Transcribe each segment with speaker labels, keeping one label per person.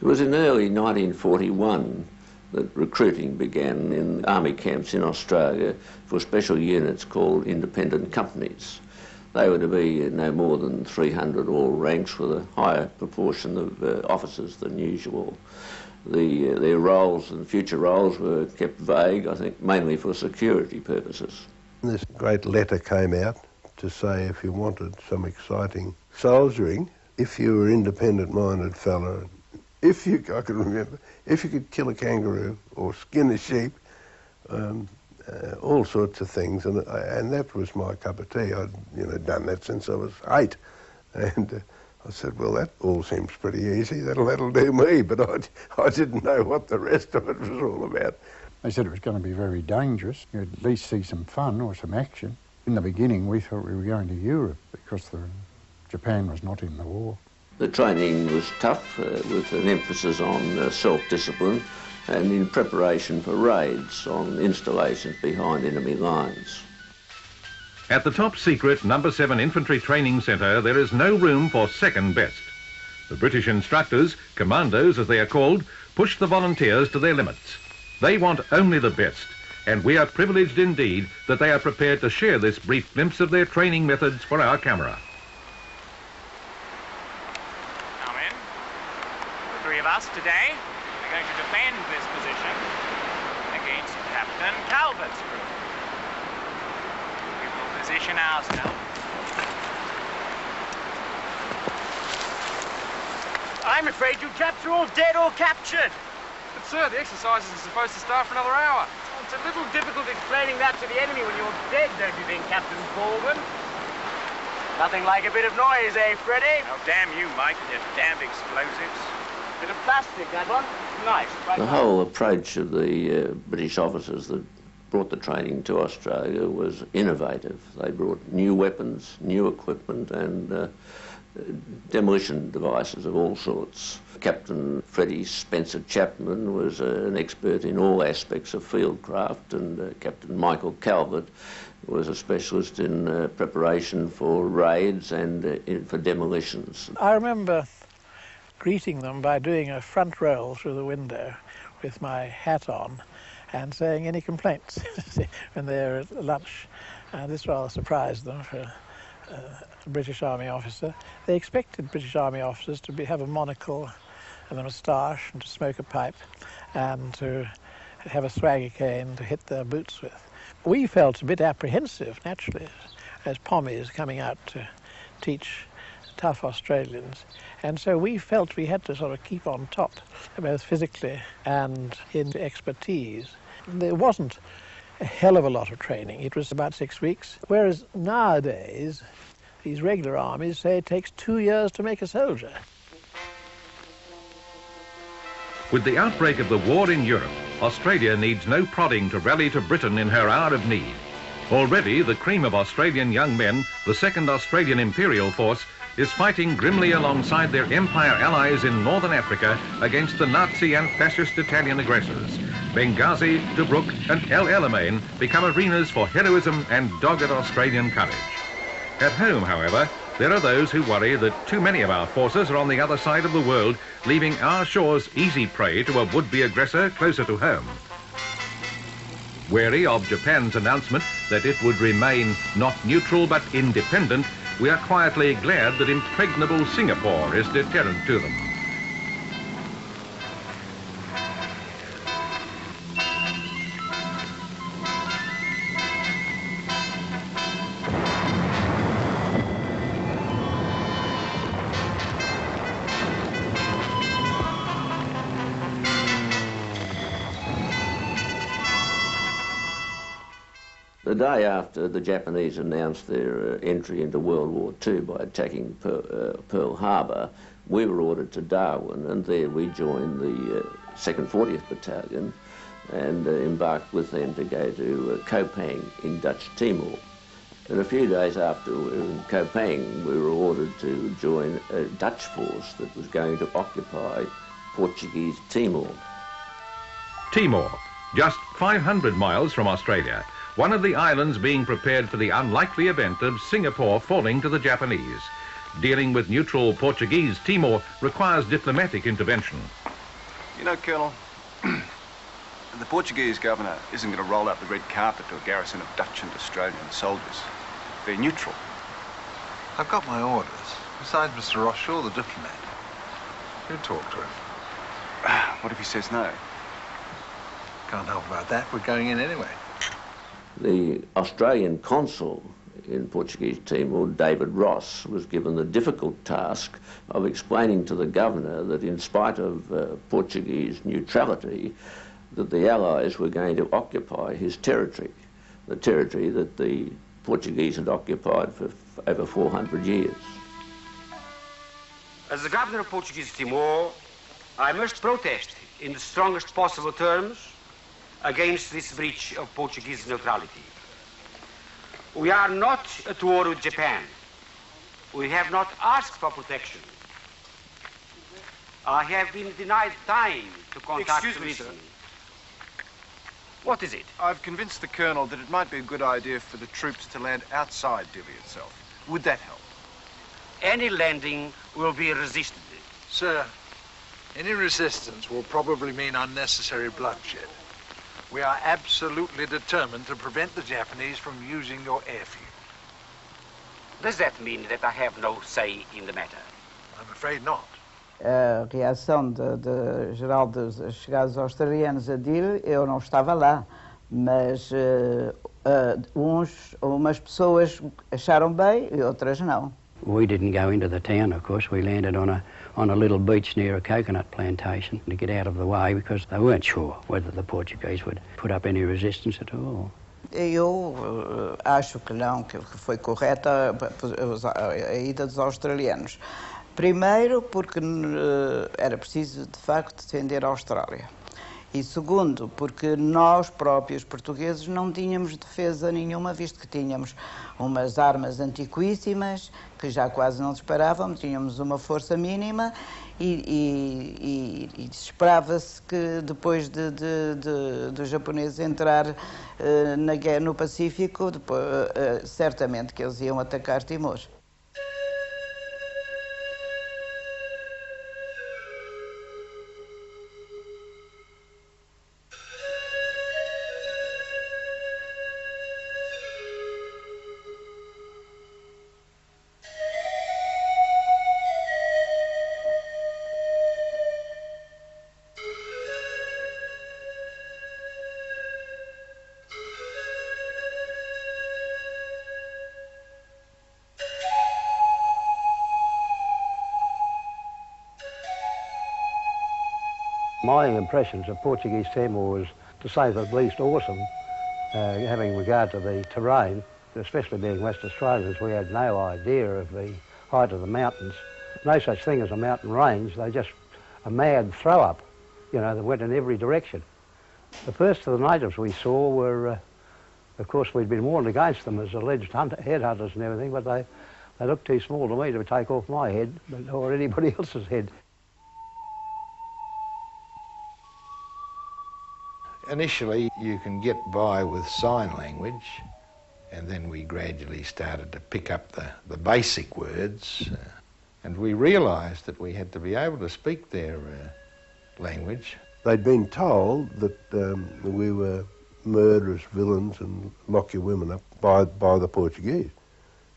Speaker 1: It was in early 1941 that recruiting began in army camps in Australia for special units called independent companies. They were to be no more than 300 all ranks, with a higher proportion of officers than usual. Their roles and future roles were kept vague, I think, mainly for security purposes.
Speaker 2: This great letter came out to say if you wanted some exciting soldiering, if you were an independent-minded fellow, I can remember, if you could kill a kangaroo or skin a sheep, all sorts of things, and that was my cup of tea. I'd done that since I was 8, and I said, well, that all seems pretty easy. That'll do me, but I didn't know what the rest of it was all about.
Speaker 3: They said it was going to be very dangerous. You'd at least see some fun or some action. In the beginning, we thought we were going to Europe because Japan was not in the war.
Speaker 1: The training was tough, with an emphasis on self-discipline and in preparation for raids on installations behind enemy lines.
Speaker 4: At the top secret No. 7 Infantry Training Centre, there is no room for second best. The British instructors, commandos as they are called, push the volunteers to their limits. They want only the best, and we are privileged indeed that they are prepared to share this brief glimpse of their training methods for our camera.
Speaker 5: Come in. The three of us today are going to defend this position against Captain Calvert's crew. We will position ourselves.
Speaker 6: I'm afraid you chaps are all dead or captured.
Speaker 7: But sir, the exercises are supposed to start for another hour.
Speaker 6: It's a little difficult explaining that to the enemy when you're dead, don't you think, Captain Baldwin? Nothing like a bit of noise, eh, Freddie?
Speaker 5: Oh, damn you, Mike, and your damned explosives.
Speaker 6: Bit of plastic, that one. Nice. Right.
Speaker 1: The whole approach of the British officers that brought the training to Australia was innovative. They brought new weapons, new equipment, and demolition devices of all sorts. Captain Freddie Spencer Chapman was an expert in all aspects of fieldcraft, and Captain Michael Calvert was a specialist in preparation for raids and for demolitions.
Speaker 8: I remember greeting them by doing a front roll through the window with my hat on and saying any complaints when they were at lunch. And this rather surprised them for a British Army officer. They expected British Army officers to have a monocle and a moustache and to smoke a pipe and to have a swagger cane to hit their boots with. We felt a bit apprehensive, naturally, as Pommies coming out to teach tough Australians. And so we felt we had to sort of keep on top, both physically and in expertise. There wasn't a hell of a lot of training. It was about 6 weeks, whereas nowadays these regular armies say it takes 2 years to make a soldier.
Speaker 4: With the outbreak of the war in Europe, Australia needs no prodding to rally to Britain in her hour of need. Already the cream of Australian young men, the 2nd Australian Imperial Force, is fighting grimly alongside their Empire allies in northern Africa against the Nazi and fascist Italian aggressors. Benghazi, Tobruk and El Alamein become arenas for heroism and dogged Australian courage. At home, however, there are those who worry that too many of our forces are on the other side of the world, leaving our shores easy prey to a would-be aggressor closer to home. Wary of Japan's announcement that it would remain not neutral but independent, we are quietly glad that impregnable Singapore is deterrent to them.
Speaker 1: The day after the Japanese announced their entry into World War II by attacking Pearl Harbor, we were ordered to Darwin, and there we joined the 2nd 40th Battalion and embarked with them to go to Kopang in Dutch Timor. And a few days after we were in Kopang, we were ordered to join a Dutch force that was going to occupy Portuguese Timor.
Speaker 4: Timor, just 500 miles from Australia, one of the islands being prepared for the unlikely event of Singapore falling to the Japanese. Dealing with neutral Portuguese Timor requires diplomatic intervention.
Speaker 9: You know, Colonel, the Portuguese governor isn't going to roll out the red carpet to a garrison of Dutch and Australian soldiers. They're neutral.
Speaker 10: I've got my orders. Besides Mr. Rosshaw, the diplomat. You talk to him.
Speaker 9: What if he says no?
Speaker 10: Can't help about that. We're going in anyway.
Speaker 1: The Australian consul in Portuguese Timor, David Ross, was given the difficult task of explaining to the governor that in spite of Portuguese neutrality, that the Allies were going to occupy his territory, the territory that the Portuguese had occupied for over 400 years.
Speaker 6: As the governor of Portuguese Timor, I must protest in the strongest possible terms against this breach of Portuguese neutrality. We are not at war with Japan. We have not asked for protection. I have been denied time to contact
Speaker 9: Excuse me,
Speaker 6: Lisbon.
Speaker 9: sir.
Speaker 6: What is it?
Speaker 9: I've convinced the Colonel that it might be a good idea for the troops to land outside Dili itself. Would that help?
Speaker 6: Any landing will be resisted.
Speaker 10: Sir, any resistance will probably mean unnecessary bloodshed. We are absolutely determined to prevent the Japanese from using your airfield.
Speaker 6: Does that mean that I have no say in the matter?
Speaker 10: I'm afraid not.
Speaker 11: A reação geral dos chegados australianos a Dili, eu não estava lá, mas umas pessoas acharam bem e outras não.
Speaker 12: We didn't go into the town, of course. We landed on a little beach near a coconut plantation to get out of the way because they weren't sure whether the Portuguese would put up any resistance at all.
Speaker 11: Eu acho que não, que foi correta a ida dos australianos. Primeiro, porque era preciso, de facto, defender a Austrália. E segundo, porque nós próprios portugueses não tínhamos defesa nenhuma, visto que tínhamos umas armas antiquíssimas, que já quase não disparavam, tínhamos uma força mínima e esperava-se que depois dos japoneses entrar no Pacífico, certamente que eles iam atacar Timor.
Speaker 12: My impressions of Portuguese Timor was, to say the least, awesome, having regard to the terrain, especially being West Australians. We had no idea of the height of the mountains. No such thing as a mountain range, they just a mad throw-up, you know, that went in every direction. The first of the natives we saw were, of course, we'd been warned against them as alleged headhunters and everything, but they looked too small to me to take off my head or anybody else's head.
Speaker 2: Initially, you can get by with sign language, and then we gradually started to pick up the basic words, and we realised that we had to be able to speak their language. They'd been told that we were murderous villains and lock your women up by the Portuguese.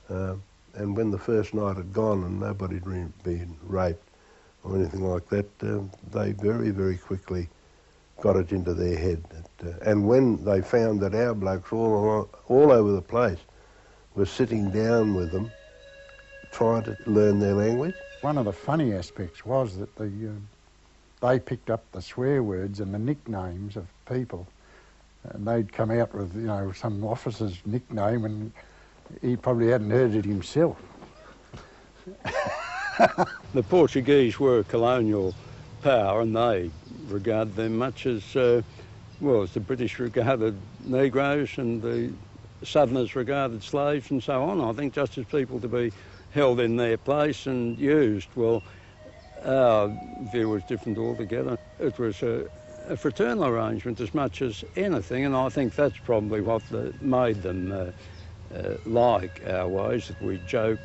Speaker 2: And when the first night had gone and nobody had been raped or anything like that, they very, very quickly got it into their head. And when they found that our blokes all over the place were sitting down with them, trying to learn their language.
Speaker 3: One of the funny aspects was that they picked up the swear words and the nicknames of people, and they'd come out with, you know, some officer's nickname, and he probably hadn't heard it himself.
Speaker 13: The Portuguese were a colonial power, and they regard them much as, well, as the British regarded Negroes and the Southerners regarded slaves and so on. I think just as people to be held in their place and used. Well, our view was different altogether. It was a fraternal arrangement as much as anything, and I think that's probably what made them like our ways, that we joke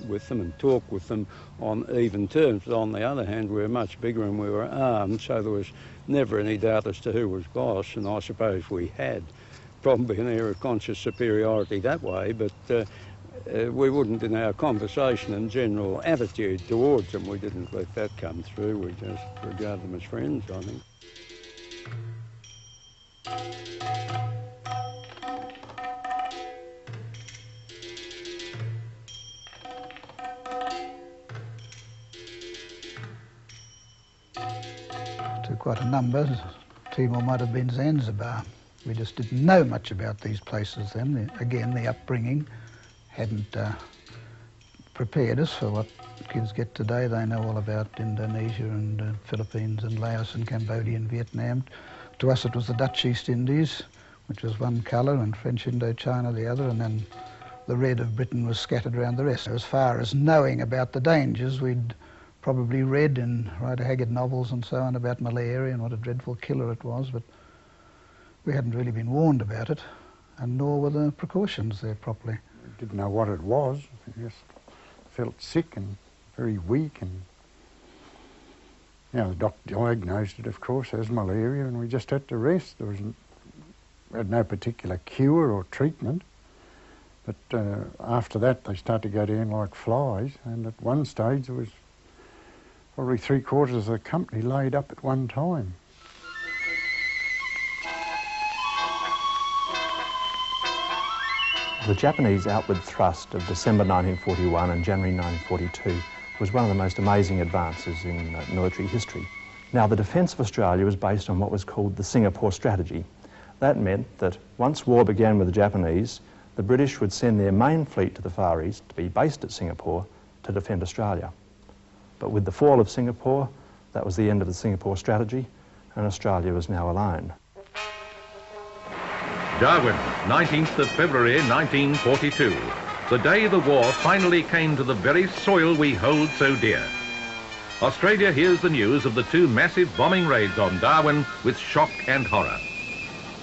Speaker 13: with them and talk with them on even terms. But on the other hand, we were much bigger and we were armed, so there was never any doubt as to who was boss, and I suppose we had probably an air of conscious superiority that way, but we wouldn't, in our conversation and general attitude towards them, we didn't let that come through. We just regarded them as friends, I think.
Speaker 14: To quite a number, Timor might have been Zanzibar. We just didn't know much about these places then. Again, the upbringing hadn't prepared us for what kids get today. They know all about Indonesia and Philippines and Laos and Cambodia and Vietnam. To us it was the Dutch East Indies, which was one colour, and French Indochina the other, and then the red of Britain was scattered around the rest. As far as knowing about the dangers, we'd probably read in Rider Haggard novels and so on about malaria and what a dreadful killer it was, but we hadn't really been warned about it, and nor were the precautions there properly.
Speaker 3: We didn't know what it was. We just felt sick and very weak, and the doctor diagnosed it, of course, as malaria, and we just had to rest. We had no particular cure or treatment, but after that they started to go down like flies, and at one stage there was probably 3/4 of the company laid up at one time.
Speaker 15: The Japanese outward thrust of December 1941 and January 1942 was one of the most amazing advances in military history. Now, the defence of Australia was based on what was called the Singapore strategy. That meant that once war began with the Japanese, the British would send their main fleet to the Far East to be based at Singapore to defend Australia. But with the fall of Singapore, that was the end of the Singapore strategy, and Australia was now alone.
Speaker 4: Darwin, 19th of February 1942, the day the war finally came to the very soil we hold so dear. Australia hears the news of the two massive bombing raids on Darwin with shock and horror.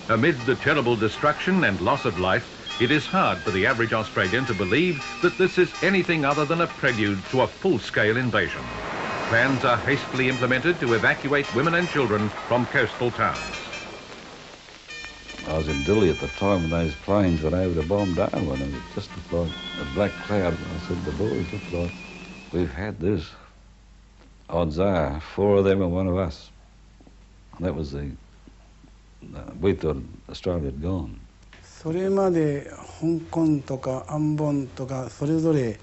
Speaker 4: Amid the terrible destruction and loss of life, it is hard for the average Australian to believe that this is anything other than a prelude to a full-scale invasion. Plans are hastily implemented to evacuate women and children from coastal towns.
Speaker 16: I was in Dili at the time when those planes went over to bomb Darwin, and it just looked like a black cloud. I said to the boys, looked like, we've had this. Odds are 4 of them and 1 of us. And that was we thought Australia had gone.
Speaker 17: それまで香港とか安保とかそれぞれ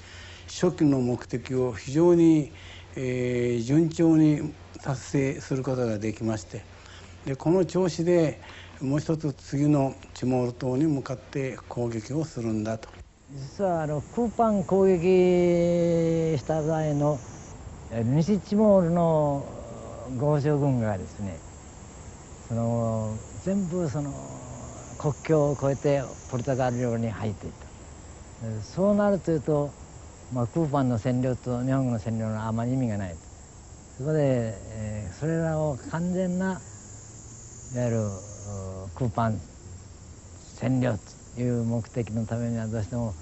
Speaker 17: 初期の目的を非常に、順調に達成することができまして、でこの調子でもう一つ次のチモール島に向かって攻撃をするんだと。
Speaker 18: 実はクーパン攻撃した際の西チモールの豪商軍がですね、全部国境を越えてポルトガル領に入っていった。そうなるというと、クーパンの占領と日本軍の占領のあまり意味がない。そこで、それらを完全ないわゆるクーパン占領という目的のためにはどうしても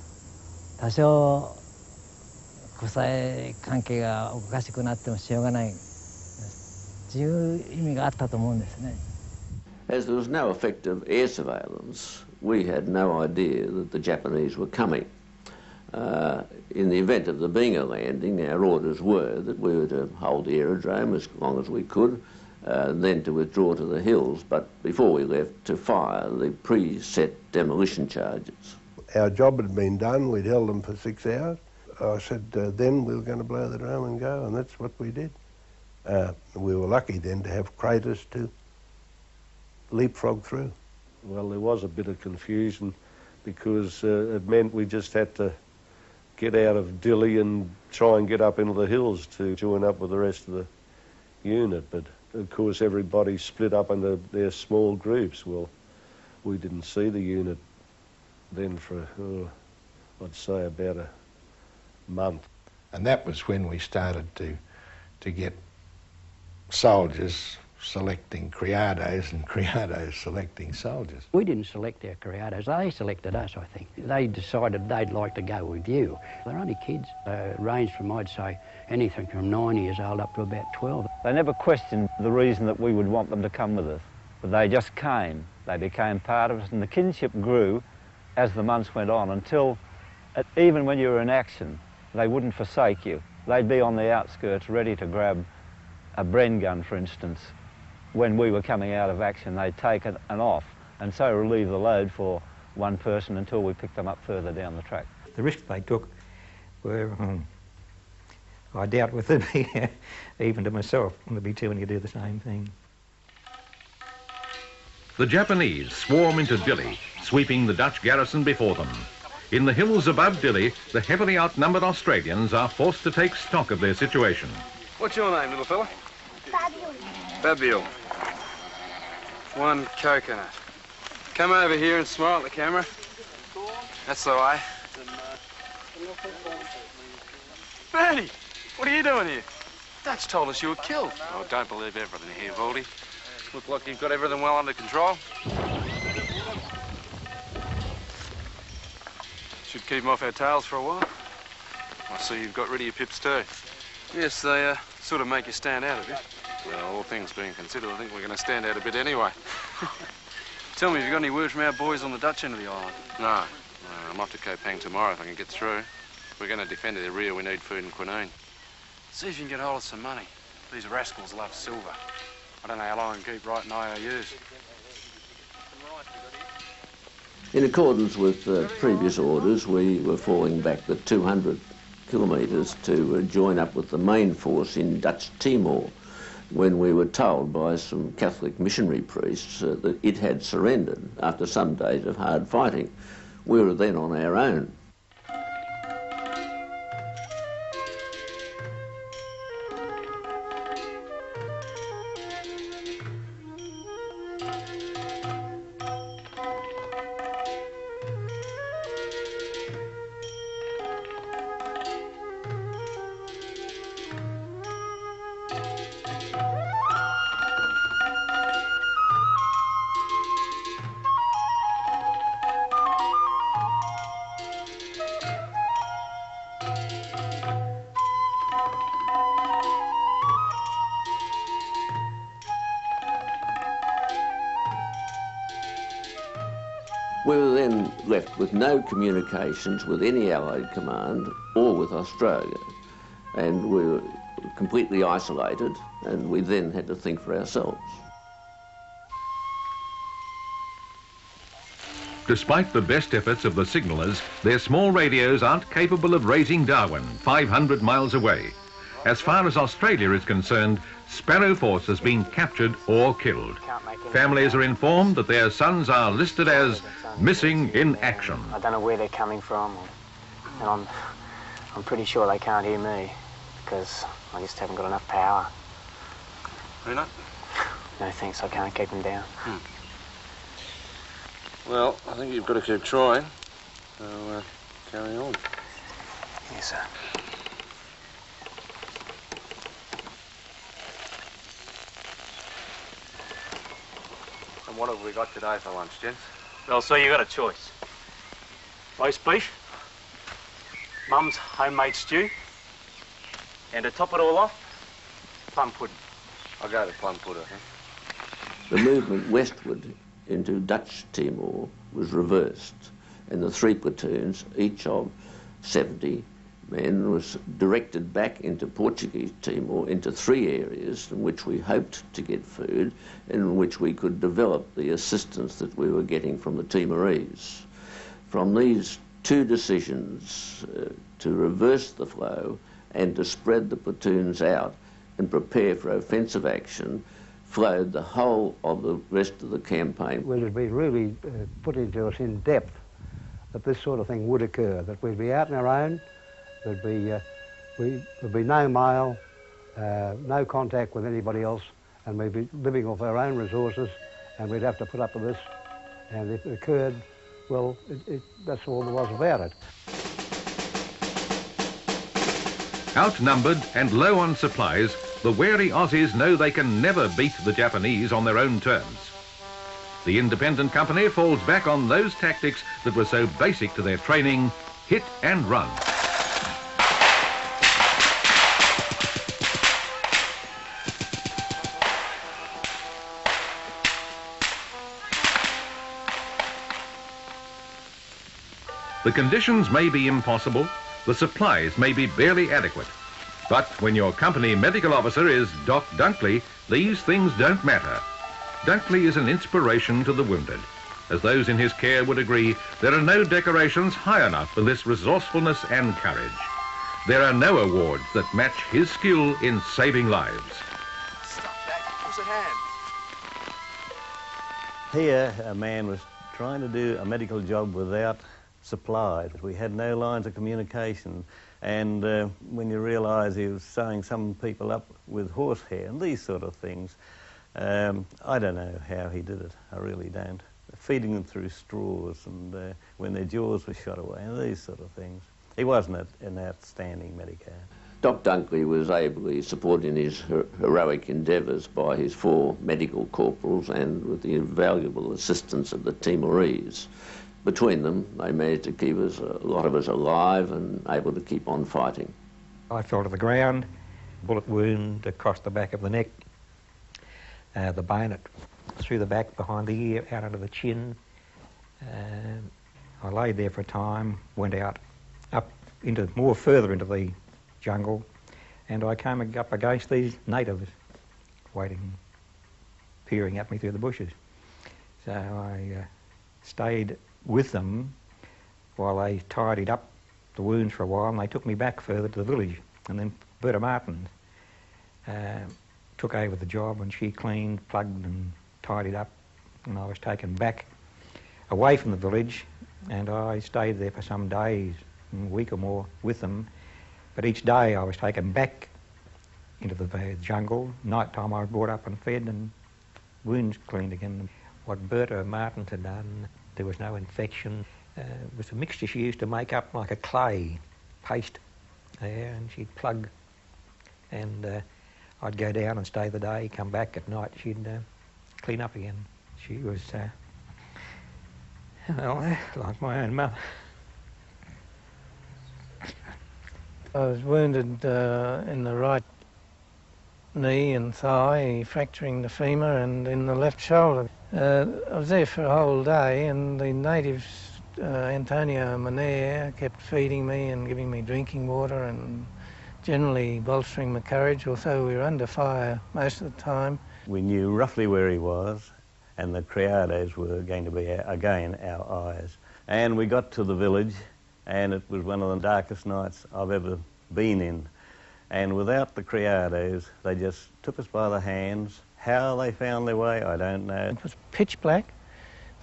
Speaker 18: 多少国際関係がおかしくなってもしようがないという意味があったと思うんですね。
Speaker 1: As there was no effective air surveillance, we had no idea that the Japanese were coming. In the event of there being a landing, our orders were that we were to hold the aerodrome as long as we could, then to withdraw to the hills, but before we left, to fire the pre-set demolition charges.
Speaker 2: Our job had been done, we'd held them for 6 hours. I said then we were going to blow the drum and go, and that's what we did. We were lucky then to have craters to leapfrog through.
Speaker 19: Well, there was a bit of confusion because it meant we just had to get out of Dili and try and get up into the hills to join up with the rest of the unit, but of course everybody split up into their small groups. Well, we didn't see the unit then for, I'd say, about a month.
Speaker 20: And that was when we started to get soldiers selecting criados and criados selecting soldiers.
Speaker 21: We didn't select our criados, they selected us, I think. They decided they'd like to go with you. They're only kids, ranged from, I'd say, anything from 9 years old up to about 12.
Speaker 22: They never questioned the reason that we would want them to come with us, but they just came. They became part of us, and the kinship grew as the months went on until, even when you were in action, they wouldn't forsake you. They'd be on the outskirts ready to grab a Bren gun, for instance. When we were coming out of action, they'd take an off and so relieve the load for one person until we picked them up further down the track.
Speaker 23: The risks they took were, I doubt with them, even to myself, and there'd be two when you do the same thing.
Speaker 4: The Japanese swarm into Dili, sweeping the Dutch garrison before them. In the hills above Dili, the heavily outnumbered Australians are forced to take stock of their situation.
Speaker 7: What's your name, little fella?
Speaker 24: Fabio.
Speaker 7: Fabio. One coconut. Come over here and smile at the camera. That's the way. Bernie, what are you doing here? Dutch told us you were killed. Oh, don't believe everything here, Voldy. Look like you've got everything well under control. Should keep them off our tails for a while. I see you've got rid of your pips too. Yes, they sort of make you stand out a bit. Well, all things being considered, I think we're going to stand out a bit anyway. Tell me, have you got any word from our boys on the Dutch end of the island? No. I'm off to Kopang tomorrow if I can get through. If we're going to defend the rear, we need food and quinine. See if you can get hold of some money. These rascals love silver. I don't know how long I can keep writing IOUs.
Speaker 1: In accordance with previous orders, we were falling back the 200 kilometres to join up with the main force in Dutch Timor, when we were told by some Catholic missionary priests that it had surrendered after some days of hard fighting. We were then on our own. We were then left with no communications with any Allied command or with Australia, and we were completely isolated, and we then had to think for ourselves.
Speaker 4: Despite the best efforts of the signallers, their small radios aren't capable of raising Darwin 500 miles away. As far as Australia is concerned, Sparrow Force has been captured or killed. Families are informed that their sons are listed as missing in action.
Speaker 5: I don't know where they're coming from, and I'm pretty sure they can't hear me because I just haven't got enough power.
Speaker 7: Really?
Speaker 5: No thanks, I can't keep them down.
Speaker 7: Well, I think you've got to keep trying, so carry on.
Speaker 5: Yes, sir.
Speaker 7: And what have we got today for lunch, gents?
Speaker 5: Well, sir, you got a choice. Roast beef, Mum's homemade stew, and to top it all off, plum pudding.
Speaker 7: I'll go to plum pudding,
Speaker 1: The movement westward into Dutch Timor was reversed, and the 3 platoons, each of 70 men, was directed back into Portuguese Timor into 3 areas in which we hoped to get food and in which we could develop the assistance that we were getting from the Timorese. From these 2 decisions to reverse the flow and to spread the platoons out and prepare for offensive action flowed the whole of the rest of the campaign.
Speaker 12: Well, it'd be really put into us in depth that this sort of thing would occur, that we'd be out on our own, there'd be no mail, no contact with anybody else, and we'd be living off our own resources, and we'd have to put up with this. And if it occurred, well, that's all there was about it.
Speaker 4: Outnumbered and low on supplies, the wary Aussies know they can never beat the Japanese on their own terms. The independent company falls back on those tactics that were so basic to their training: hit and run. The conditions may be impossible, the supplies may be barely adequate, but when your company medical officer is Doc Dunkley, these things don't matter. Dunkley is an inspiration to the wounded. As those in his care would agree, there are no decorations high enough for this resourcefulness and courage. There are no awards that match his skill in saving lives.
Speaker 7: Stop that. Give us a hand.
Speaker 12: Here, a man was trying to do a medical job without supplies. We had no lines of communication, and when you realise he was sewing some people up with horsehair and these sort of things, I don't know how he did it. I really don't. Feeding them through straws, and when their jaws were shot away, and these sort of things. He wasn't an outstanding medico.
Speaker 1: Doc Dunkley was ably supported in his heroic endeavours by his 4 medical corporals and with the invaluable assistance of the Timorese. Between them, they managed to keep us, a lot of us, alive and able to keep on fighting.
Speaker 23: I fell to the ground, bullet wound across the back of the neck, the bayonet through the back, behind the ear, out under the chin. I laid there for a time, went out, up into further into the jungle, and I came up against these natives, waiting, peering at me through the bushes. So I stayed with them while they tidied up the wounds for a while, and they took me back further to the village. And then Berta Martin took over the job, and she cleaned, plugged and tidied up, and I was taken back away from the village, and I stayed there for some days, a week or more with them. But each day I was taken back into the jungle. Night time I was brought up and fed and wounds cleaned again. What Berta Martin had done, there was no infection. It was a mixture she used to make up like a clay paste there, and she'd plug, and I'd go down and stay the day, come back at night, she'd clean up again. She was, well, like my own mother.
Speaker 6: I was wounded in the right knee and thigh, fracturing the femur, and in the left shoulder. I was there for a whole day, and the natives, Antonio Maner, kept feeding me and giving me drinking water and generally bolstering my courage, although we were under fire most of the time.
Speaker 12: We knew roughly where he was, and the criados were going to be, again, our eyes. And we got to the village, and it was one of the darkest nights I've ever been in. And without the criados, they just took us by the hands. How they found their way, I don't know.
Speaker 6: It was pitch black.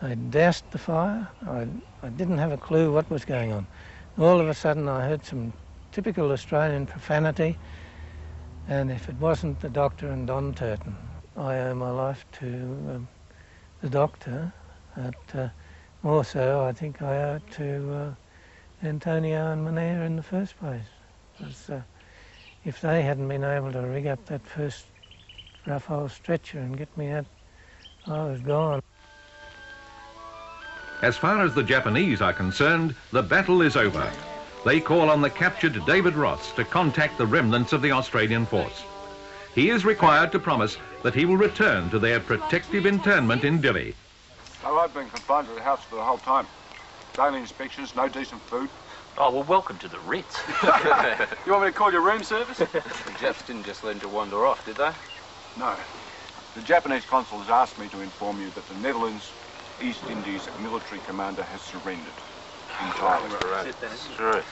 Speaker 6: They doused the fire. I didn't have a clue what was going on. All of a sudden I heard some typical Australian profanity, and if it wasn't the doctor and Don Turton. I owe my life to the doctor, but more so I think I owe it to Antonio and Maner in the first place. Because if they hadn't been able to rig up that first rough old stretcher and get me out, I was gone.
Speaker 4: As far as the Japanese are concerned, the battle is over. They call on the captured David Ross to contact the remnants of the Australian force. He is required to promise that he will return to their protective internment in Dili.
Speaker 8: Oh, I've been confined to the house for the whole time. Daily inspections, no decent food.
Speaker 9: Oh, well, welcome to the Ritz.
Speaker 8: You want me to call your room service?
Speaker 7: The Japs didn't just let you wander off, did they?
Speaker 8: No. The Japanese consul has asked me to inform you that the Netherlands East Indies military commander has surrendered entirely.
Speaker 7: That's true.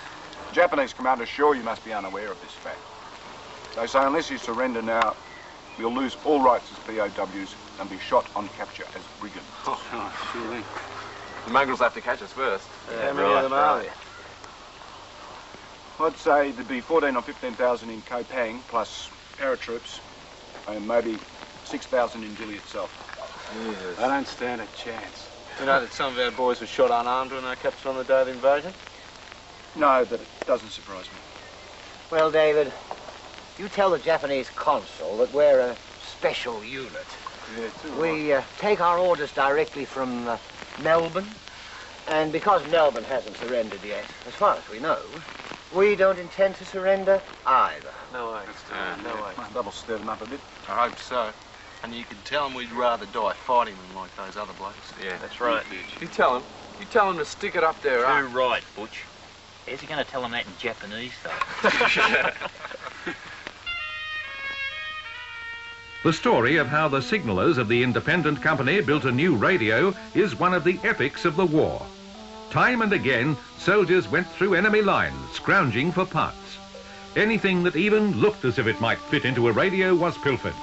Speaker 8: The Japanese commander, sure, you must be unaware of this fact. They say unless you surrender now, you'll lose all rights as POWs and be shot on capture as brigands.
Speaker 7: Oh, sure. The mongrels have to catch us first.
Speaker 8: How many of them are there? I'd say there'd be 14 or 15,000 in Kopang, plus paratroops, and maybe 6,000 in Dili itself.
Speaker 7: Jesus.
Speaker 8: I don't stand a chance.
Speaker 7: You know that some of our boys were shot unarmed when they were captured on the day of the invasion?
Speaker 8: No, but it doesn't surprise me.
Speaker 24: Well, David,
Speaker 10: You tell the Japanese consul that we're a special unit. We take our orders directly from Melbourne, and because Melbourne hasn't surrendered yet, as far as we know, we don't intend to surrender either.
Speaker 7: No way.
Speaker 8: No way. That'll stir them up a bit.
Speaker 7: I hope so. And you can tell them we'd rather die fighting than like those other blokes.
Speaker 9: Yeah, that's right.
Speaker 7: You tell them to stick it up there,
Speaker 9: Too right, Butch. How's he going to tell them that in Japanese, though?
Speaker 4: The story of how the signallers of the Independent Company built a new radio is one of the epics of the war. Time and again, soldiers went through enemy lines, scrounging for parts. Anything that even looked as if it might fit into a radio was pilfered.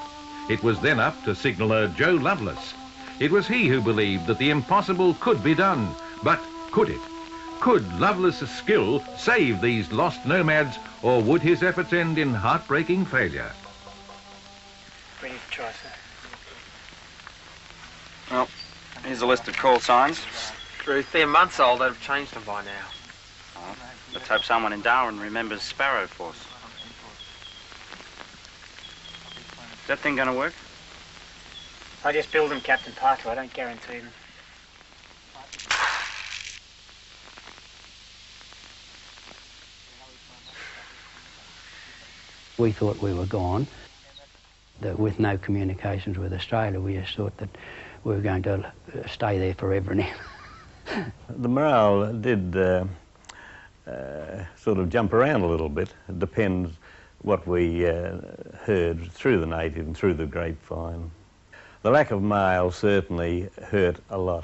Speaker 4: It was then up to signaller Joe Lovelace. It was he who believed that the impossible could be done, but could it? Could Lovelace's skill save these lost nomads, or would his efforts end in heartbreaking failure?
Speaker 5: Ready to try, sir.
Speaker 11: Well, here's a list of call signs.
Speaker 13: Truth, they're months old. They'd have changed them by now.
Speaker 11: Oh, let's hope someone in Darwin remembers Sparrow Force. Is that thing going to work?
Speaker 5: I just build them, Captain Parker. I don't guarantee them.
Speaker 21: We thought we were gone. That with no communications with Australia, we just thought that we were going to stay there forever and ever.
Speaker 22: The morale did sort of jump around a little bit. It depends what we heard through the native and through the grapevine. The lack of mail certainly hurt a lot,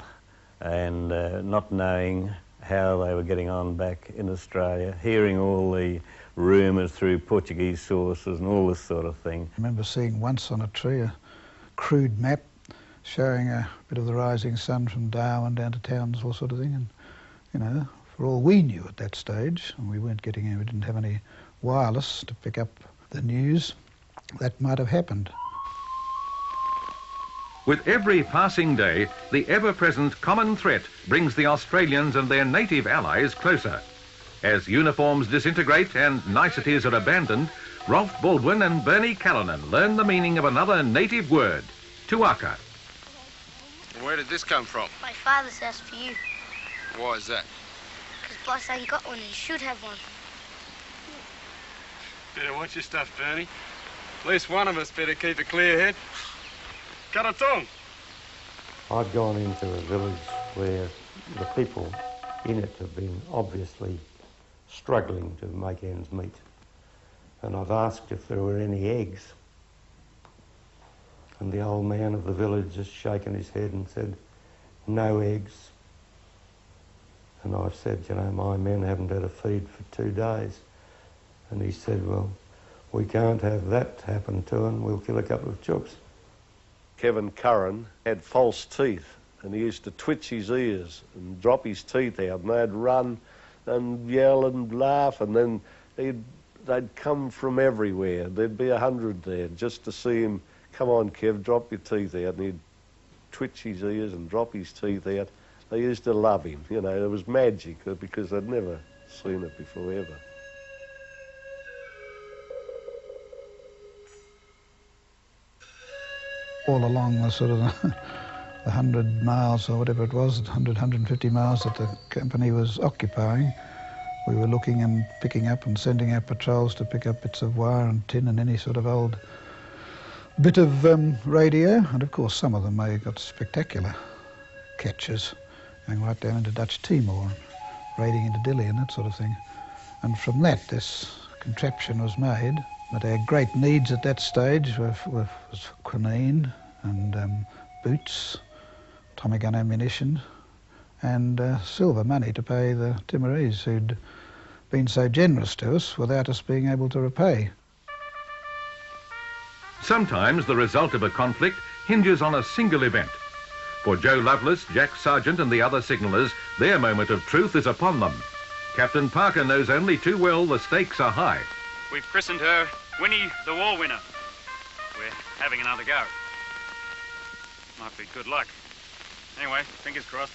Speaker 22: and not knowing how they were getting on back in Australia, hearing all the rumours through Portuguese sources and all this sort of thing.
Speaker 14: I remember seeing once on a tree a crude map showing a bit of the rising sun from Darwin down to Townsville sort of thing, and, you know, for all we knew at that stage, and we didn't have any wireless to pick up the news, that might have happened.
Speaker 4: With every passing day, the ever-present common threat brings the Australians and their native allies closer. As uniforms disintegrate and niceties are abandoned, Rolf Baldwin and Bernie Callinan learn the meaning of another native word, tuaka.
Speaker 7: Where did this come from?
Speaker 24: My father's asked for you.
Speaker 7: Why is that?
Speaker 24: Because boss ain't got one and he should have one.
Speaker 7: Better watch your stuff, Bernie. At least one of us better keep a clear head. Cut a tongue.
Speaker 25: I've gone into a village where the people in it have been obviously struggling to make ends meet. And I've asked if there were any eggs. And the old man of the village has shaken his head and said, no eggs. And I've said, you know, my men haven't had a feed for 2 days. And he said, well, we can't have that happen to them. We'll kill a couple of chooks.
Speaker 19: Kevin Curran had false teeth, and he used to twitch his ears and drop his teeth out, and they'd run and yell and laugh, and then they'd come from everywhere. There'd be 100 there just to see him. Come on, Kev, drop your teeth out. And he'd twitch his ears and drop his teeth out. They used to love him, you know. It was magic because they'd never seen it before ever.
Speaker 14: All along the sort of the 100 miles or whatever it was, 100, 150 miles that the company was occupying, we were looking and picking up and sending out patrols to pick up bits of wire and tin and any sort of old bit of radio. And of course some of them may have got spectacular catches, going right down into Dutch Timor, raiding into Dili and that sort of thing. And from that this contraption was made. But our great needs at that stage was quinine and boots, Tommy gun ammunition, and silver money to pay the Timorese who'd been so generous to us without us being able to repay.
Speaker 4: Sometimes the result of a conflict hinges on a single event. For Joe Lovelace, Jack Sargent and the other signallers, their moment of truth is upon them. Captain Parker knows only too well the stakes are high.
Speaker 11: We've christened her Winnie the War Winner. We're having another go. Might be good luck. Anyway, fingers crossed.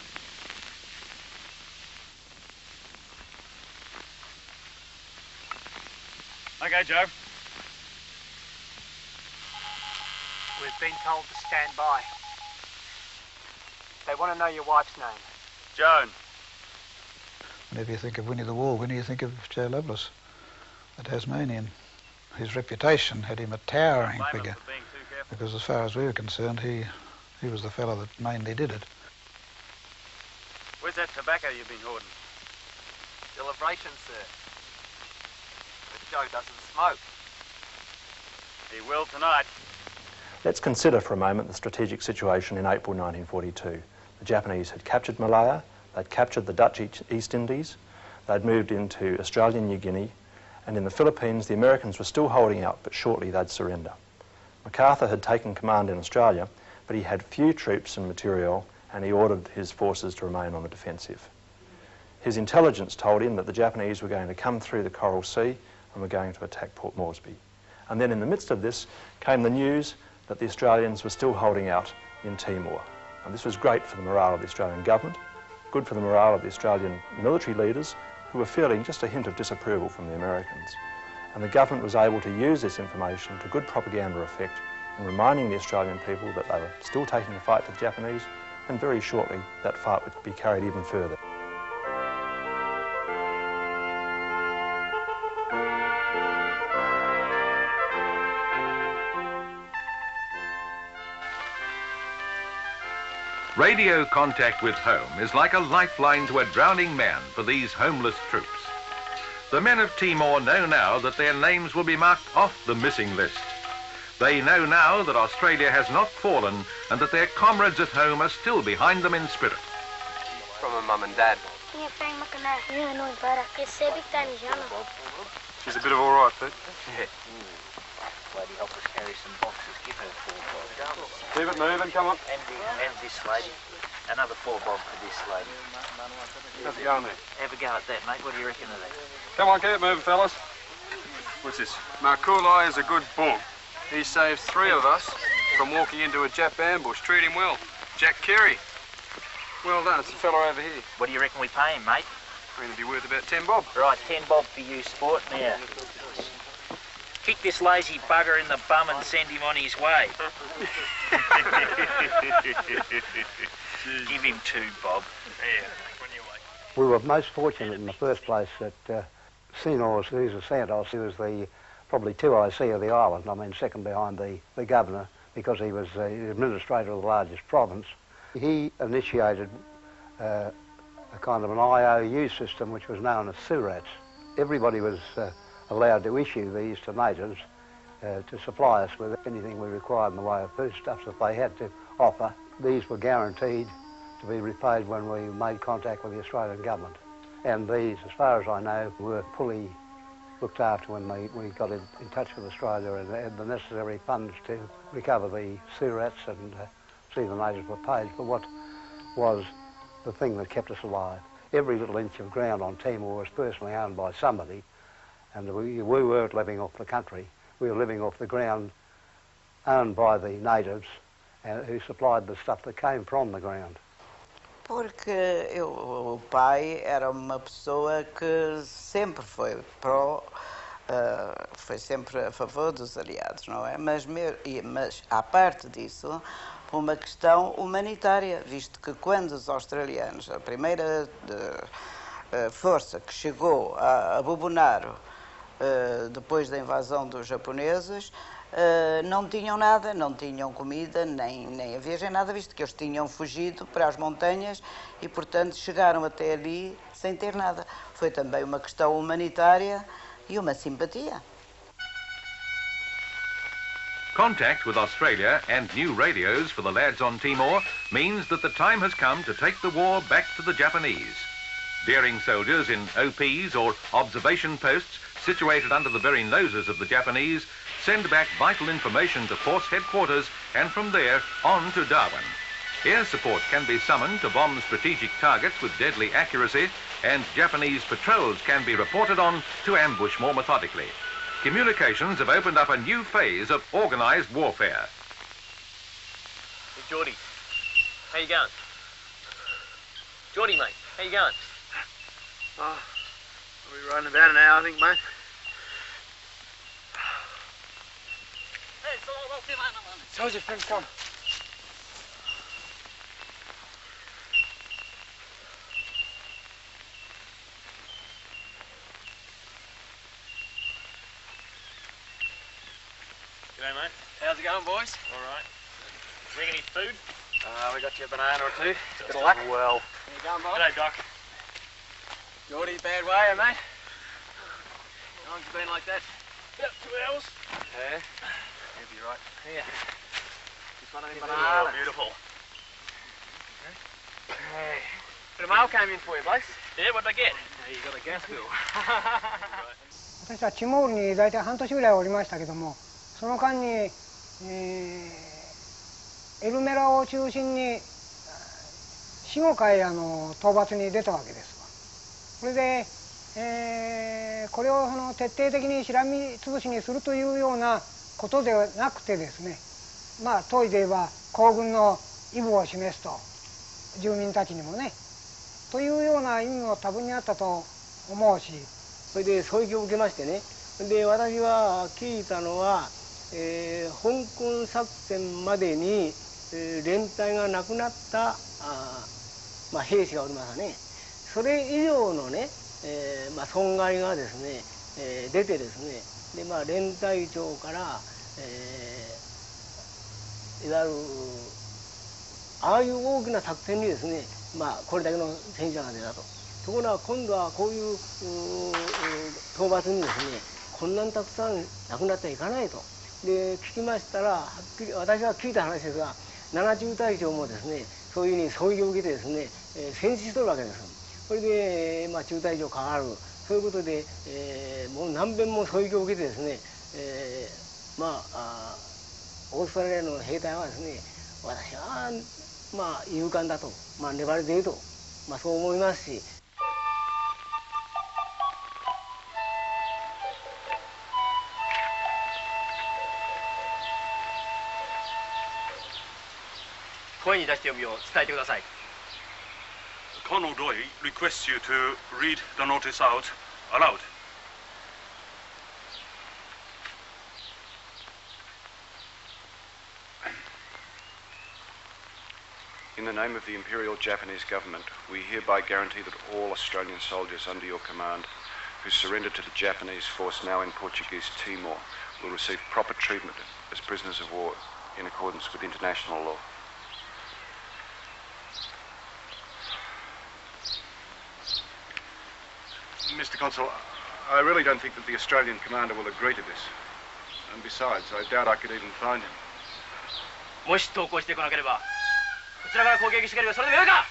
Speaker 11: Okay, Joe.
Speaker 5: We've been told to stand by. They want to know your wife's name.
Speaker 11: Joan.
Speaker 14: Whenever you think of Winnie the Wool, you think of Joe Lovelace, the Tasmanian. His reputation had him a towering figure, because as far as we were concerned, he was the fellow that mainly did it.
Speaker 11: Where's that tobacco you've been hoarding?
Speaker 13: Celebration, sir. But Joe doesn't smoke.
Speaker 11: He will tonight.
Speaker 3: Let's consider for a moment the strategic situation in April 1942. The Japanese had captured Malaya, they'd captured the Dutch East Indies, they'd moved into Australian New Guinea, and in the Philippines the Americans were still holding out, but shortly they'd surrender. MacArthur had taken command in Australia, but he had few troops and material, and he ordered his forces to remain on the defensive. His intelligence told him that the Japanese were going to come through the Coral Sea and were going to attack Port Moresby. And then in the midst of this came the news that the Australians were still holding out in Timor. And this was great for the morale of the Australian government, good for the morale of the Australian military leaders, who were feeling just a hint of disapproval from the Americans. And the government was able to use this information to good propaganda effect in reminding the Australian people that they were still taking the fight to the Japanese, and very shortly that fight would be carried even further.
Speaker 4: Radio contact with home is like a lifeline to a drowning man for these homeless troops. The men of Timor know now that their names will be marked off the missing list. They know now that Australia has not fallen and that their comrades at home are still behind them in spirit.
Speaker 13: From her mum and dad.
Speaker 7: She's a bit of all right, Pete.
Speaker 9: Yeah. Lady, help us carry some boxes. Give her 4 bob.
Speaker 7: Keep it moving, come on.
Speaker 9: And this lady. Another 4 bob for this lady.
Speaker 7: How's it going there?
Speaker 9: Have a go at that, mate. What do you reckon of that?
Speaker 7: Come on, keep it moving, fellas. What's this? Markulai is a good book. He saved 3 of us from walking into a Jap ambush. Treat him well. Jack Kerry. Well done, it's the fellow over here.
Speaker 9: What do you reckon we pay him, mate?
Speaker 7: Going to be worth about 10 bob.
Speaker 9: Right, 10 bob for you, sport. Now, kick this lazy bugger in the bum and send him on his way. Give him 2 bob. Yeah.
Speaker 12: We were most fortunate in the first place that Senor Sousa Santos, he was the probably 2IC of the island, I mean second behind the governor, because he was the administrator of the largest province. He initiated a kind of an IOU system which was known as surats. Everybody was allowed to issue these to natives to supply us with anything we required in the way of foodstuffs that they had to offer. These were guaranteed to be repaid when we made contact with the Australian government. And these, as far as I know, were fully looked after when we got in touch with Australia and had the necessary funds to recover the surats and see the natives were paid for what was the thing that kept us alive. Every little inch of ground on Timor was personally owned by somebody, and we weren't living off the country. We were living off the ground owned by the natives who supplied the stuff that came from the ground.
Speaker 15: Porque o pai era uma pessoa que sempre foi foi sempre a favor dos aliados, não é? Mas à parte disso, por uma questão humanitária, visto que quando os australianos, a primeira força que chegou a Bubonaro depois da invasão dos japoneses, não tinham nada, não tinham comida, nem havia nada, visto que eles tinham fugido para as montanhas e, portanto, chegaram até ali sem ter nada. Foi também uma questão humanitária e uma simpatia.
Speaker 4: Contact with Australia and new radios for the lads on Timor means that the time has come to take the war back to the Japanese. Daring soldiers in OPs or observation posts situated under the very noses of the Japanese send back vital information to force headquarters and from there on to Darwin. Air support can be summoned to bomb strategic targets with deadly accuracy, and Japanese patrols can be reported on to ambush more methodically. Communications have opened up a new phase of organised warfare.
Speaker 13: Hey, Geordie, how you going? Geordie, mate, how you going? Oh, we'll be running about an hour, I think, mate.
Speaker 16: So
Speaker 13: How's your friends come?
Speaker 11: G'day, mate.
Speaker 13: How's it going, boys?
Speaker 11: All right. Bring any food?
Speaker 13: We got you a banana or two. Bit of luck.
Speaker 11: Well.
Speaker 13: There you go, Bob.
Speaker 11: G'day, Doc.
Speaker 13: Geordie, bad way, eh, mate? How long's you been like that?
Speaker 11: About 2 hours.
Speaker 13: Yeah. You'll be right. Here. Just one of them
Speaker 11: Oh,
Speaker 13: bananas.
Speaker 11: beautiful.
Speaker 13: Hey. Bit of mail came in for you, blokes.
Speaker 11: Yeah, what'd they get?
Speaker 13: You got a gas bill.
Speaker 2: 私はチモールに大体半年ぐらいおりましたけども、その間に、エルメラを中心に4、5回討伐に出たわけですわ。それで、これを徹底的にしらみつぶしにするというようなことではなくてですね、まあ当時で言えば皇軍の意武を示すと、住民たちにもね、というような意味も多分にあったと思うし、
Speaker 16: それで衝撃を受けましてね。で私は聞いたのは、香港作戦までに、連隊がなくなった兵士がおりますね。それ以上のね、損害がですね、出てですね、で連隊長から、いわゆるああいう大きな作戦にですね、これだけの戦車が出たと。ところが今度はこういう討伐にですね、こんなにたくさん亡くなってはいかないと。で聞きましたら、はっきり私が聞いた話ですが、7中隊長もですね、そういうふうに衝撃を受けてですね、戦死しとるわけです。それで、中隊長変わる、そういうことで、もう何遍も衝撃を受けてですね、オーストラリアの兵隊はですね、私は勇敢だと、粘り強いと、そう思いますし。
Speaker 13: 声に出して読みを伝えてください。
Speaker 17: Colonel Doy requests you to read the notice out aloud.
Speaker 8: In the name of the Imperial Japanese Government, we hereby guarantee that all Australian soldiers under your command who surrendered to the Japanese force now in Portuguese Timor will receive proper treatment as prisoners of war in accordance with international law.
Speaker 17: Mr. Consul, I really don't think that the Australian commander will agree to this. And besides, I doubt I could even find him.
Speaker 13: もし投降してこなければ、こちらから攻撃してくればそれでもよいか?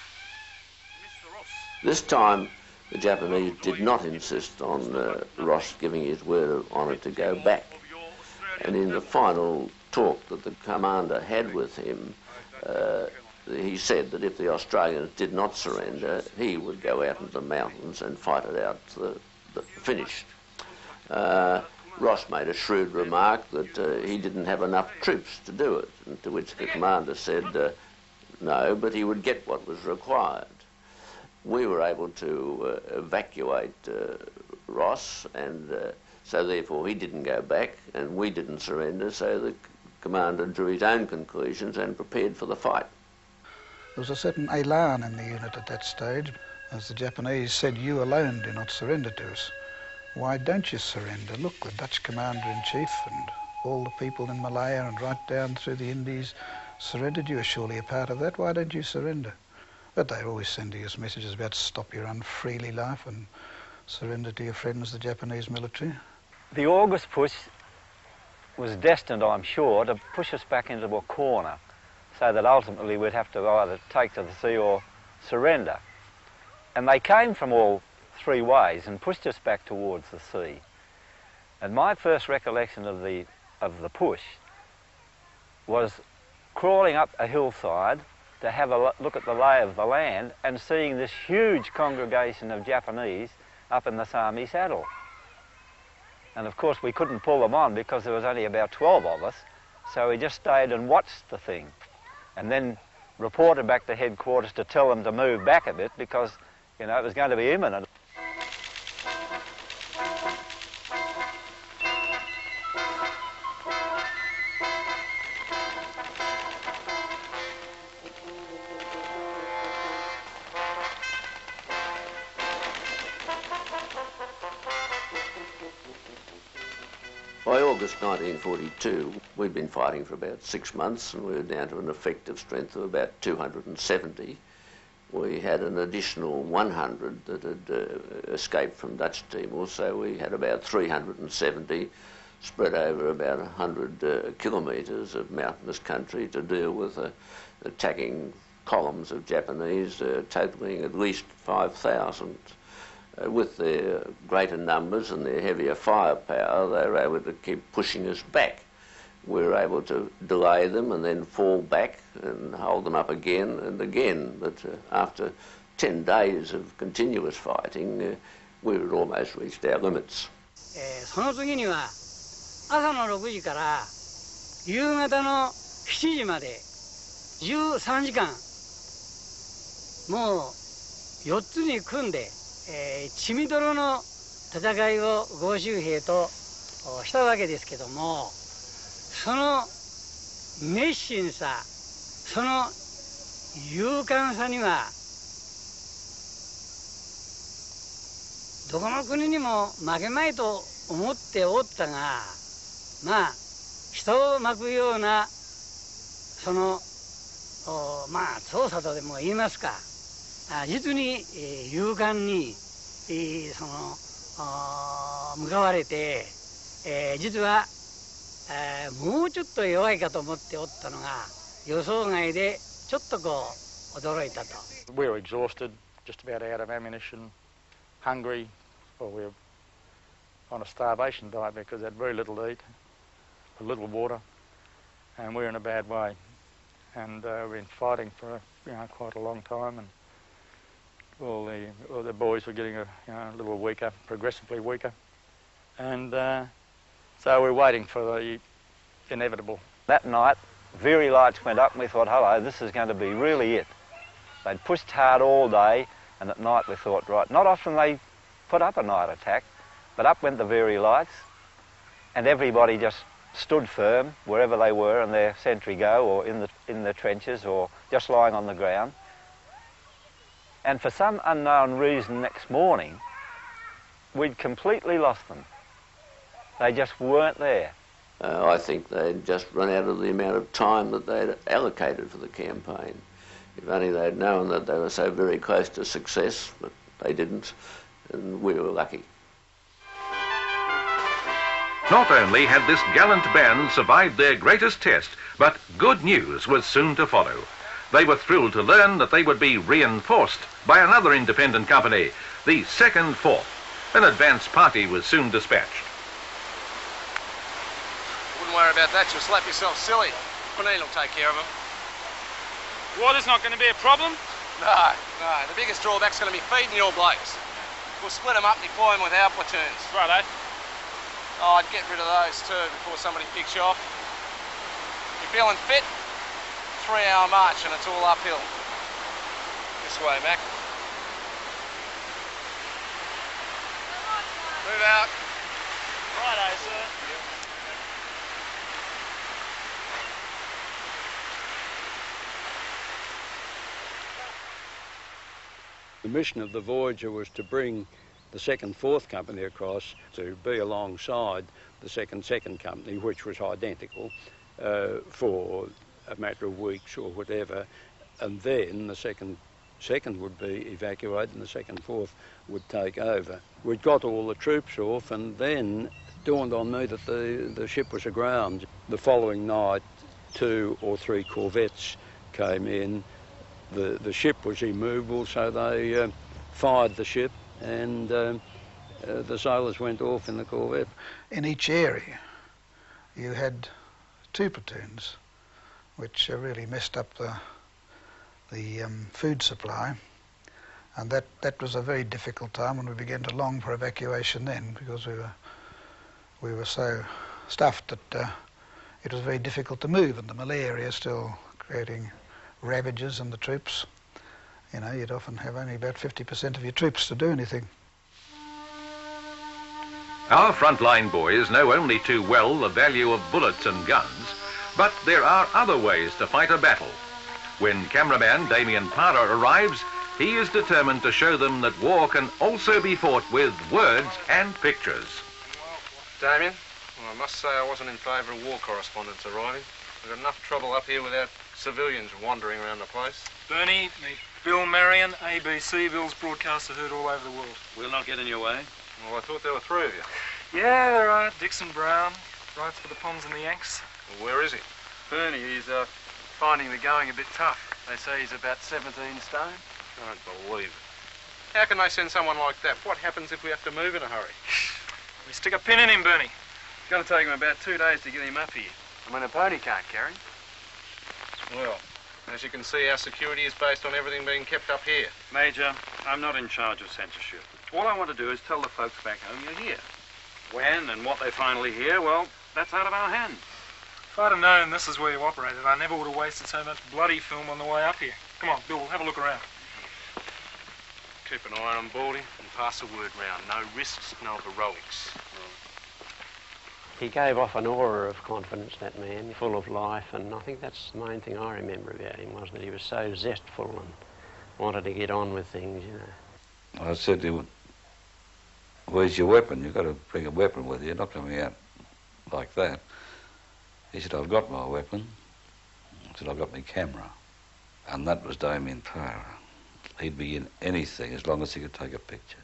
Speaker 1: This time, the Japanese did not insist on Ross giving his word of honour to go back. And in the final talk that the commander had with him, he said that if the Australians did not surrender, he would go out into the mountains and fight it out to the finish. Ross made a shrewd remark that he didn't have enough troops to do it, and to which the commander said no, but he would get what was required. We were able to evacuate Ross, and so therefore he didn't go back, and we didn't surrender, so the commander drew his own conclusions and prepared for the fight.
Speaker 14: There was a certain elan in the unit at that stage, as the Japanese said, "You alone do not surrender to us. Why don't you surrender? Look, the Dutch Commander-in-Chief and all the people in Malaya and right down through the Indies surrendered. You are surely a part of that. Why don't you surrender?" But they're always sending us messages about stop your unfreely life and surrender to your friends, the Japanese military.
Speaker 22: The August push was destined, I'm sure, to push us back into a corner, so that ultimately we'd have to either take to the sea or surrender. And they came from all three ways and pushed us back towards the sea. And my first recollection of the push was crawling up a hillside to have a look at the lay of the land and seeing this huge congregation of Japanese up in the Sami saddle. And of course we couldn't pull them on because there was only about 12 of us, so we just stayed and watched the thing, and then reported back to headquarters to tell them to move back a bit because, you know, it was going to be imminent.
Speaker 1: By August 1942, we'd been fighting for about 6 months and we were down to an effective strength of about 270. We had an additional 100 that had escaped from Dutch Timor, so we had about 370 spread over about 100 kilometres of mountainous country to deal with attacking columns of Japanese, totalling at least 5,000. With their greater numbers and their heavier firepower, they were able to keep pushing us back. We were able to delay them and then fall back and hold them up again and again. But after 10 days of continuous fighting, we had almost reached our limits.
Speaker 2: その次には朝の6時から夕方の7時まで13時間もう4つに組んで血みどろの戦いを豪州兵としたわけですけども、その熱心さ、その勇敢さにはどこの国にも負けまいと思っておったが、まあ人を巻くようなそのまあ操作とでも言いますか、実に勇敢にその向かわれて、実はもうちょっと弱いかと思っておったのが予想外でちょっとこう驚いたと。
Speaker 6: We were exhausted, just about out of ammunition, hungry, or we were on a starvation diet because they had very little to eat, little water, and we were in a bad way. And we've been fighting for quite a long time, and all the boys were getting a little weaker, progressively weaker, and so we're waiting for the inevitable.
Speaker 22: That night, very lights went up and we thought, hello, this is going to be really it. They'd pushed hard all day, and at night we thought, right, not often they put up a night attack, but up went the very lights, and everybody just stood firm wherever they were in their sentry go or in the trenches or just lying on the ground. And for some unknown reason next morning, we'd completely lost them. They just weren't there.
Speaker 1: I think they'd just run out of the amount of time that they'd allocated for the campaign. If only they'd known that they were so very close to success, but they didn't, and we were lucky.
Speaker 4: Not only had this gallant band survived their greatest test, but good news was soon to follow. They were thrilled to learn that they would be reinforced by another independent company, the 2nd Fourth. An advance party was soon dispatched.
Speaker 7: Wouldn't worry about that, you'll slap yourself silly. Cornelia will take care of them.
Speaker 11: Water's not going to be a problem?
Speaker 7: No. The biggest drawback's going to be feeding your blokes. We'll split them up and deploy them with our platoons.
Speaker 11: Righto.
Speaker 7: Oh, I'd get rid of those too before somebody picks you off. You're feeling fit? 3-hour march and it's all uphill. This way, Mac. Move out.
Speaker 11: Righto, sir.
Speaker 10: The mission of the Voyager was to bring the 2nd Fourth Company across to be alongside the second Company, which was identical, for a matter of weeks or whatever, and then the second would be evacuated and the 2nd Fourth would take over. We'd got all the troops off, and then it dawned on me that the ship was aground. The following night, 2 or 3 corvettes came in. The ship was immovable, so they fired the ship, and the sailors went off in the corvette.
Speaker 14: In each area you had 2 platoons, which really messed up the food supply, and that was a very difficult time, and we began to long for evacuation then, because we were so stuffed that it was very difficult to move, and the malaria still creating ravages in the troops. You know, you'd often have only about 50% of your troops to do anything.
Speaker 4: Our frontline boys know only too well the value of bullets and guns, but there are other ways to fight a battle. When cameraman Damien Parer arrives, he is determined to show them that war can also be fought with words and pictures.
Speaker 7: Damien, Well, I must say I wasn't in favour of war correspondents arriving. We've got enough trouble up here without civilians wandering around the place.
Speaker 18: Bernie, meet Bill Marion, ABC. Bill's broadcasts are heard all over the world.
Speaker 11: We'll not get in your way.
Speaker 7: Well, I thought there were three of you.
Speaker 18: Yeah, there are. Dixon Brown, writes for the Poms and the Yanks.
Speaker 7: Well, where is he?
Speaker 18: Bernie, he's finding the going a bit tough. They say he's about 17 stone.
Speaker 7: I don't believe it. How can they send someone like that? What happens if we have to move in a hurry?
Speaker 18: We stick a pin in him, Bernie.
Speaker 11: It's going to take him about 2 days to get him up here.
Speaker 18: I mean, a pony can't carry him.
Speaker 7: Well, as you can see, our security is based on everything being kept up here.
Speaker 11: Major, I'm not in charge of censorship. All I want to do is tell the folks back home you're here. When and what they finally hear, well, that's out of our hands.
Speaker 18: If I'd have known this is where you operated, I never would have wasted so much bloody film on the way up here. Come on, Bill, we'll have a look around.
Speaker 7: Keep an eye on Baldy and pass the word round. No risks, no heroics.
Speaker 20: He gave off an aura of confidence, that man, full of life, and I think that's the main thing I remember about him, was that he was so zestful and wanted to get on with things, you know.
Speaker 21: I said to him, where's your weapon? You've got to bring a weapon with you, you're not coming out like that. He said, I've got my weapon. I said, I've got my camera. And that was Damien Parer. He'd be in anything as long as he could take a picture.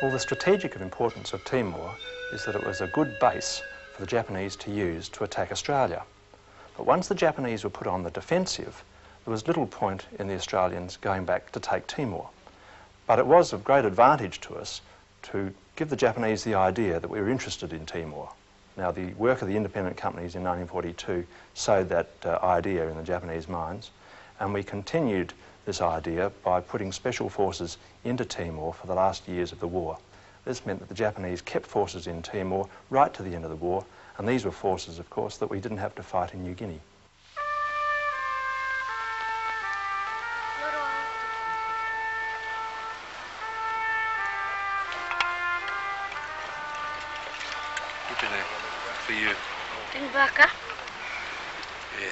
Speaker 3: Well, the strategic importance of Timor is that it was a good base for the Japanese to use to attack Australia. But once the Japanese were put on the defensive, there was little point in the Australians going back to take Timor. But it was of great advantage to us to give the Japanese the idea that we were interested in Timor. Now, the work of the independent companies in 1942 sowed that idea in the Japanese minds, and we continued this idea by putting special forces into Timor for the last years of the war. This meant that the Japanese kept forces in Timor right to the end of the war, and these were forces, of course, that we didn't have to fight in New Guinea.
Speaker 7: Keep in there. For you.
Speaker 23: In Baka?
Speaker 7: Yeah.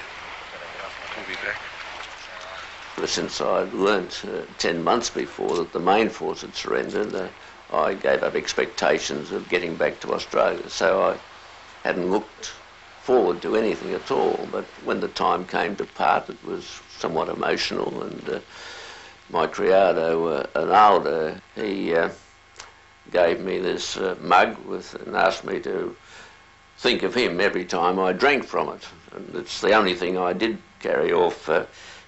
Speaker 7: We'll be back.
Speaker 1: Since I'd learnt 10 months before that the main force had surrendered, I gave up expectations of getting back to Australia. So I hadn't looked forward to anything at all. But when the time came to part, it was somewhat emotional. And my criado, Arnaldo, he gave me this mug and asked me to think of him every time I drank from it. And it's the only thing I did carry off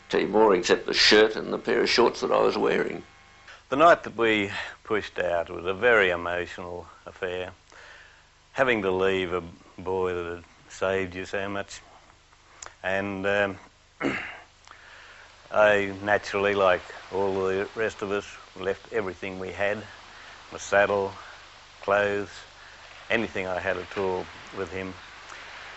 Speaker 1: Timor, except the shirt and the pair of shorts that I was wearing.
Speaker 22: The night that we pushed out was a very emotional affair. Having to leave a boy that had saved you so much. And I naturally, like all the rest of us, left everything we had, my saddle, clothes, anything I had at all with him.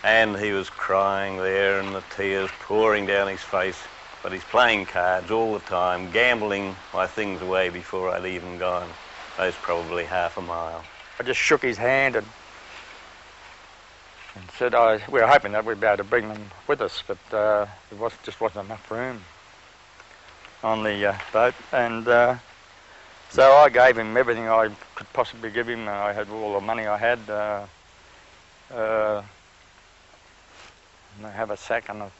Speaker 22: And he was crying there and the tears pouring down his face. But he's playing cards all the time, gambling my things away before I'd even gone. Those probably half a mile.
Speaker 6: I just shook his hand and said we were hoping that we'd be able to bring them with us, but there just wasn't enough room on the boat. And so I gave him everything I could possibly give him. I had all the money I had. I have a sack and a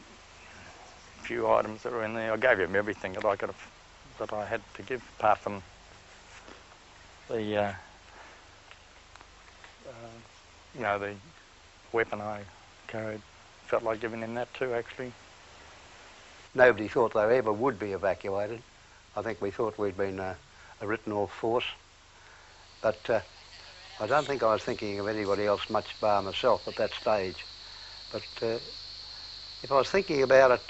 Speaker 6: few items that were in there. I gave him everything that I had to give, apart from the the weapon I carried. Felt like giving him that too, actually.
Speaker 12: Nobody thought they ever would be evacuated. I think we thought we'd been a written-off force, but I don't think I was thinking of anybody else much bar myself at that stage. But if I was thinking about it,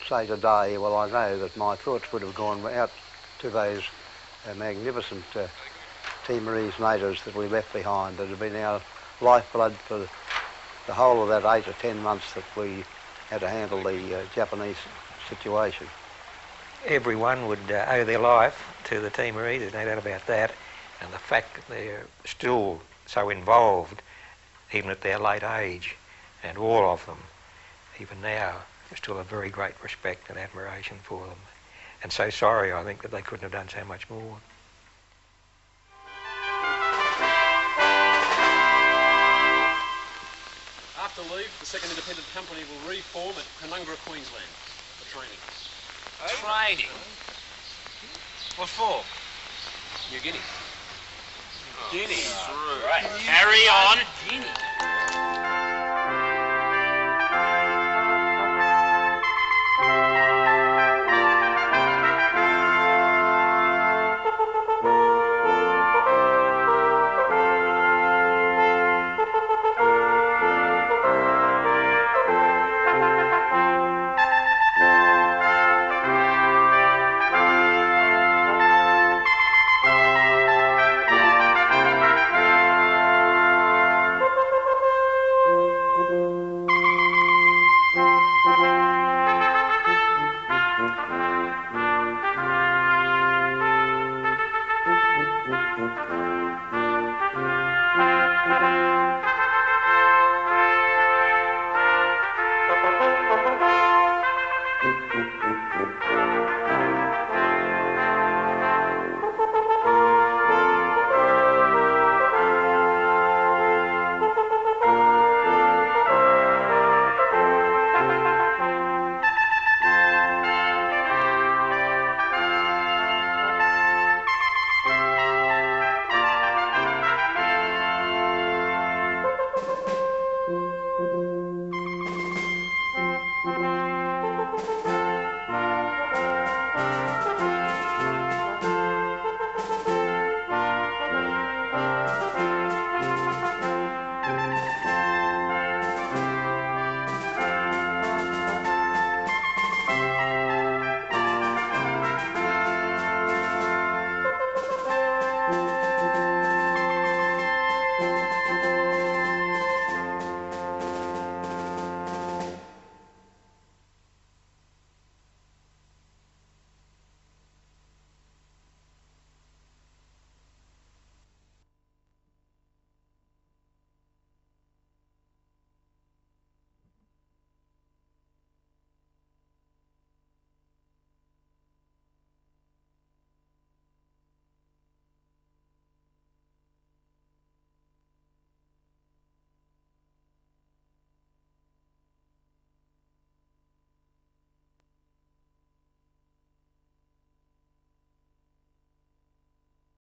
Speaker 12: say today, well, I know that my thoughts would have gone out to those magnificent Timorese natives that we left behind, that have been our lifeblood for the whole of that 8 or 10 months that we had to handle the Japanese situation.
Speaker 5: everyone would owe their life to the Timorese, there's no doubt about that, and the fact that they're still so involved, even at their late age, and all of them, even now, there's still a very great respect and admiration for them. And so sorry, I think, that they couldn't have done so much more.
Speaker 19: After leave, the second independent company will reform at Commando, Queensland for training.
Speaker 9: Training? What for?
Speaker 19: New Guinea.
Speaker 9: Guinea. Right. Carry on. Guinea.